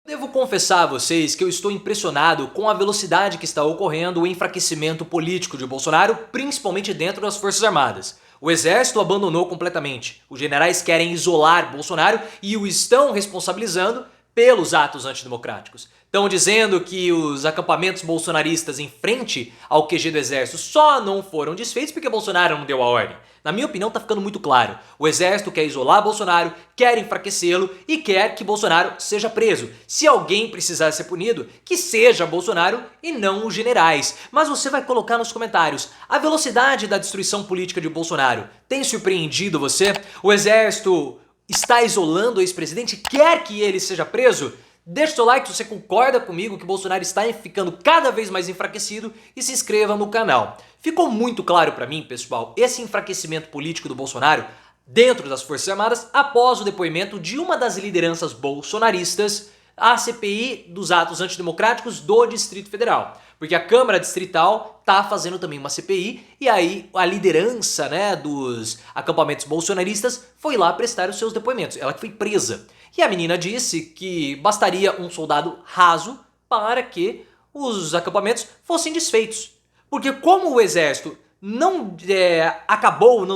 Devo confessar a vocês que eu estou impressionado com a velocidade que está ocorrendo o enfraquecimento político de Bolsonaro, principalmente dentro das Forças Armadas. O exército abandonou completamente. Os generais querem isolar Bolsonaro e o estão responsabilizando pelos atos antidemocráticos. Estão dizendo que os acampamentos bolsonaristas em frente ao QG do exército só não foram desfeitos porque Bolsonaro não deu a ordem. Na minha opinião, tá ficando muito claro. O exército quer isolar Bolsonaro, quer enfraquecê-lo e quer que Bolsonaro seja preso. Se alguém precisar ser punido, que seja Bolsonaro e não os generais. Mas você vai colocar nos comentários: a velocidade da destruição política de Bolsonaro tem surpreendido você? O exército está isolando o ex-presidente? Quer que ele seja preso? Deixa o seu like se você concorda comigo que Bolsonaro está ficando cada vez mais enfraquecido e se inscreva no canal. Ficou muito claro para mim, pessoal, esse enfraquecimento político do Bolsonaro dentro das Forças Armadas após o depoimento de uma das lideranças bolsonaristas à CPI dos atos antidemocráticos do Distrito Federal. Porque a Câmara Distrital tá fazendo também uma CPI e aí a liderança, dos acampamentos bolsonaristas foi lá prestar os seus depoimentos. Ela que foi presa. E a menina disse que bastaria um soldado raso para que os acampamentos fossem desfeitos. Porque como o exército não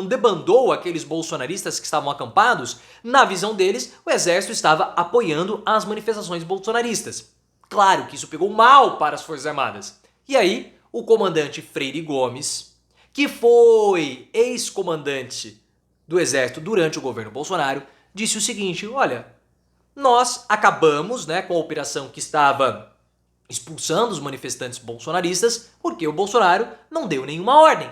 debandou aqueles bolsonaristas que estavam acampados, na visão deles, o exército estava apoiando as manifestações bolsonaristas. Claro que isso pegou mal para as Forças Armadas. E aí, o comandante Freire Gomes, que foi ex-comandante do exército durante o governo Bolsonaro, disse o seguinte: olha, nós acabamos com a operação que estava expulsando os manifestantes bolsonaristas porque o Bolsonaro não deu nenhuma ordem.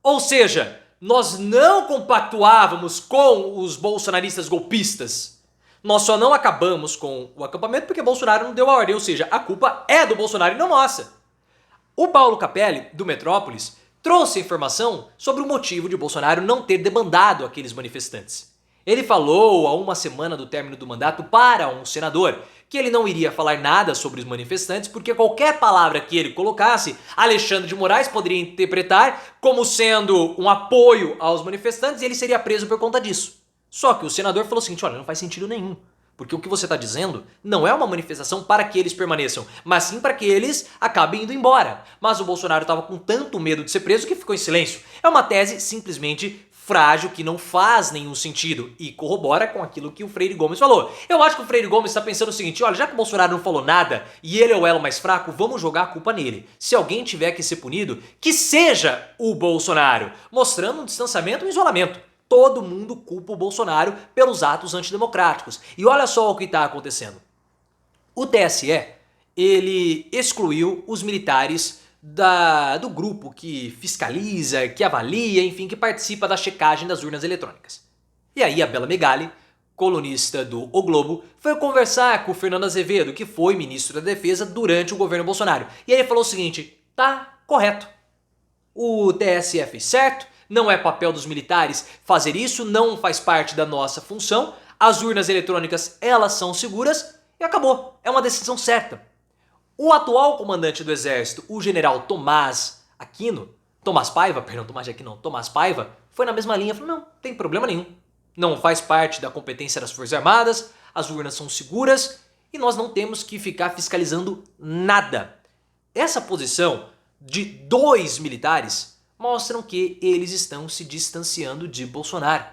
Ou seja, nós não compactuávamos com os bolsonaristas golpistas. Nós só não acabamos com o acampamento porque Bolsonaro não deu a ordem, ou seja, a culpa é do Bolsonaro e não nossa. O Paulo Capelli, do Metrópolis, trouxe informação sobre o motivo de Bolsonaro não ter debandado aqueles manifestantes. Ele falou há uma semana do término do mandato para um senador que ele não iria falar nada sobre os manifestantes porque qualquer palavra que ele colocasse, Alexandre de Moraes poderia interpretar como sendo um apoio aos manifestantes e ele seria preso por conta disso. Só que o senador falou o seguinte: olha, não faz sentido nenhum. Porque o que você está dizendo não é uma manifestação para que eles permaneçam, mas sim para que eles acabem indo embora. Mas o Bolsonaro estava com tanto medo de ser preso que ficou em silêncio. É uma tese simplesmente frágil que não faz nenhum sentido e corrobora com aquilo que o Freire Gomes falou. Eu acho que o Freire Gomes está pensando o seguinte: olha, já que o Bolsonaro não falou nada e ele é o elo mais fraco, vamos jogar a culpa nele. Se alguém tiver que ser punido, que seja o Bolsonaro, mostrando um distanciamento e um isolamento. Todo mundo culpa o Bolsonaro pelos atos antidemocráticos. E olha só o que está acontecendo. O TSE, ele excluiu os militares do grupo que fiscaliza, que avalia, enfim, que participa da checagem das urnas eletrônicas. E aí a Bela Megali, colunista do O Globo, foi conversar com o Fernando Azevedo, que foi ministro da Defesa durante o governo Bolsonaro. E aí ele falou o seguinte: tá correto. O TSE fez certo. Não é papel dos militares fazer isso, não faz parte da nossa função. As urnas eletrônicas, elas são seguras e acabou. É uma decisão certa. O atual comandante do Exército, o general Tomás Paiva, foi na mesma linha, falou: não tem problema nenhum. Não faz parte da competência das Forças Armadas, as urnas são seguras e nós não temos que ficar fiscalizando nada. Essa posição de dois militares mostram que eles estão se distanciando de Bolsonaro.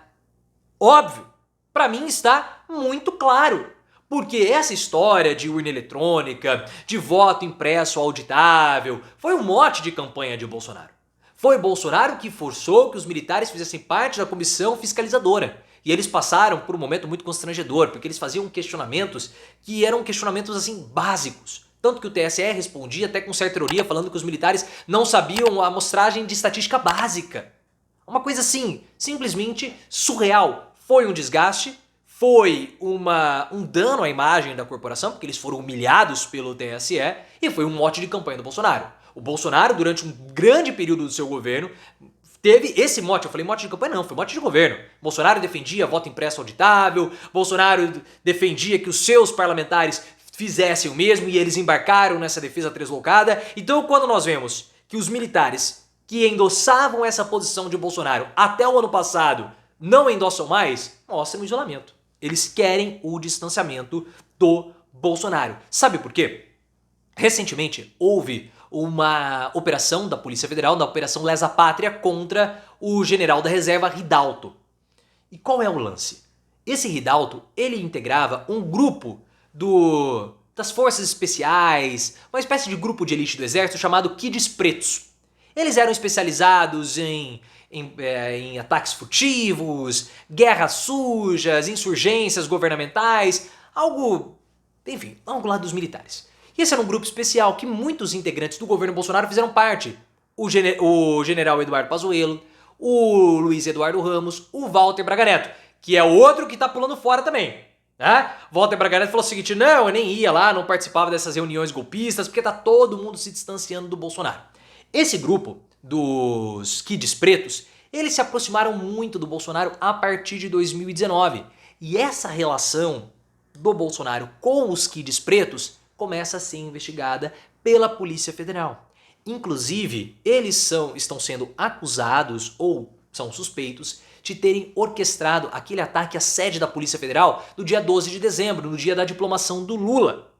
Óbvio, para mim está muito claro, porque essa história de urna eletrônica, de voto impresso auditável, foi um mote de campanha de Bolsonaro. Foi Bolsonaro que forçou que os militares fizessem parte da comissão fiscalizadora. E eles passaram por um momento muito constrangedor, porque eles faziam questionamentos que eram questionamentos assim básicos. Tanto que o TSE respondia até com certa ironia, falando que os militares não sabiam a amostragem de estatística básica. Uma coisa assim, simplesmente surreal. Foi um desgaste, foi um dano à imagem da corporação, porque eles foram humilhados pelo TSE, e foi um mote de campanha do Bolsonaro. O Bolsonaro, durante um grande período do seu governo, teve esse mote. Eu falei mote de campanha? Não, foi mote de governo. Bolsonaro defendia voto impresso auditável, Bolsonaro defendia que os seus parlamentares fizessem o mesmo e eles embarcaram nessa defesa translocada. Então, quando nós vemos que os militares que endossavam essa posição de Bolsonaro até o ano passado não endossam mais, mostra um isolamento. Eles querem o distanciamento do Bolsonaro. Sabe por quê? Recentemente houve uma operação da Polícia Federal, da Operação Lesa Pátria, contra o general da reserva Ridalto. E qual é o lance? Esse Ridalto, ele integrava um grupo das forças especiais, uma espécie de grupo de elite do exército chamado Kids Pretos. Eles eram especializados em ataques furtivos, guerras sujas, insurgências governamentais, algo lá dos militares. E esse era um grupo especial que muitos integrantes do governo Bolsonaro fizeram parte. O general Eduardo Pazuello, o Luiz Eduardo Ramos, o Walter Braga Neto, que é outro que tá pulando fora também. Né? Walter Braga Neto falou o seguinte: não, eu nem ia lá, não participava dessas reuniões golpistas, porque tá todo mundo se distanciando do Bolsonaro. Esse grupo dos Kids Pretos, eles se aproximaram muito do Bolsonaro a partir de 2019. E essa relação do Bolsonaro com os Kids Pretos começa a ser investigada pela Polícia Federal. Inclusive, eles estão sendo acusados ou são suspeitos de terem orquestrado aquele ataque à sede da Polícia Federal no dia 12 de dezembro, no dia da diplomação do Lula.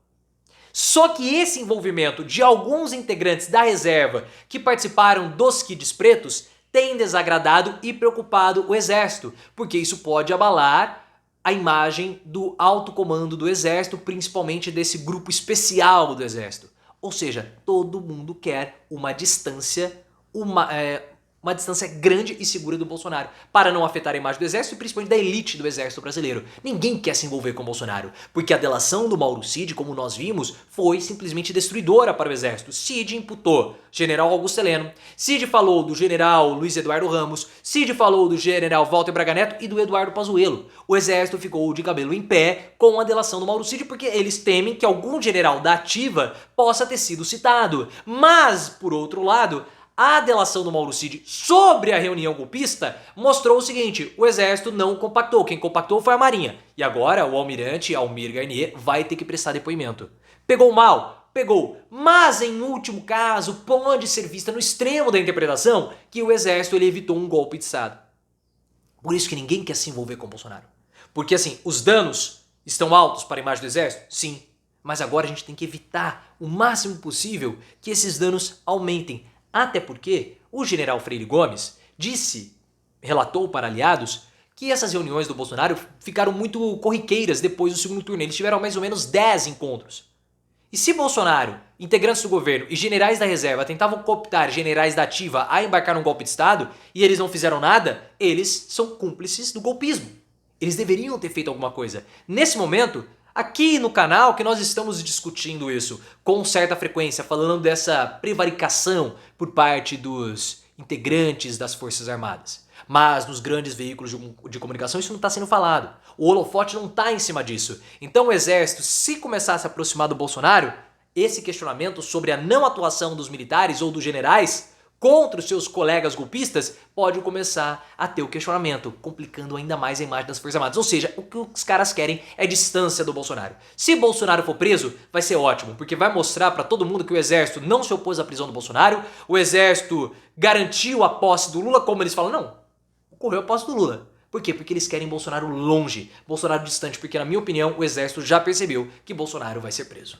Só que esse envolvimento de alguns integrantes da reserva que participaram dos Kids Pretos tem desagradado e preocupado o Exército, porque isso pode abalar a imagem do alto comando do Exército, principalmente desse grupo especial do Exército. Ou seja, todo mundo quer uma distância, uma distância grande e segura do Bolsonaro, para não afetar a imagem do Exército e principalmente da elite do Exército brasileiro. Ninguém quer se envolver com o Bolsonaro, porque a delação do Mauro Cid, como nós vimos, foi simplesmente destruidora para o Exército. Cid imputou general Augusto Heleno, Cid falou do general Luiz Eduardo Ramos, Cid falou do general Walter Braga Neto e do Eduardo Pazuello. O Exército ficou de cabelo em pé com a delação do Mauro Cid, porque eles temem que algum general da ativa possa ter sido citado. Mas, por outro lado, a delação do Mauro Cid sobre a reunião golpista mostrou o seguinte: o Exército não compactou, quem compactou foi a Marinha. E agora o almirante Almir Garnier vai ter que prestar depoimento. Pegou mal? Pegou. Mas em último caso pode ser vista no extremo da interpretação que o Exército ele evitou um golpe de Estado. Por isso que ninguém quer se envolver com o Bolsonaro. Porque assim, os danos estão altos para a imagem do Exército? Sim. Mas agora a gente tem que evitar o máximo possível que esses danos aumentem. Até porque o general Freire Gomes relatou para aliados que essas reuniões do Bolsonaro ficaram muito corriqueiras depois do segundo turno. Eles tiveram mais ou menos 10 encontros. E se Bolsonaro, integrantes do governo e generais da reserva tentavam cooptar generais da ativa a embarcar num golpe de Estado e eles não fizeram nada, eles são cúmplices do golpismo. Eles deveriam ter feito alguma coisa. Nesse momento, aqui no canal que nós estamos discutindo isso com certa frequência, falando dessa prevaricação por parte dos integrantes das Forças Armadas. Mas nos grandes veículos de comunicação isso não está sendo falado. O holofote não está em cima disso. Então o Exército, se começar a se aproximar do Bolsonaro, esse questionamento sobre a não atuação dos militares ou dos generais contra os seus colegas golpistas, pode começar a ter o questionamento, complicando ainda mais a imagem das Forças Armadas. Ou seja, o que os caras querem é distância do Bolsonaro. Se Bolsonaro for preso, vai ser ótimo, porque vai mostrar para todo mundo que o Exército não se opôs à prisão do Bolsonaro, o Exército garantiu a posse do Lula, como eles falam, não, ocorreu a posse do Lula. Por quê? Porque eles querem Bolsonaro longe, Bolsonaro distante, porque na minha opinião o Exército já percebeu que Bolsonaro vai ser preso.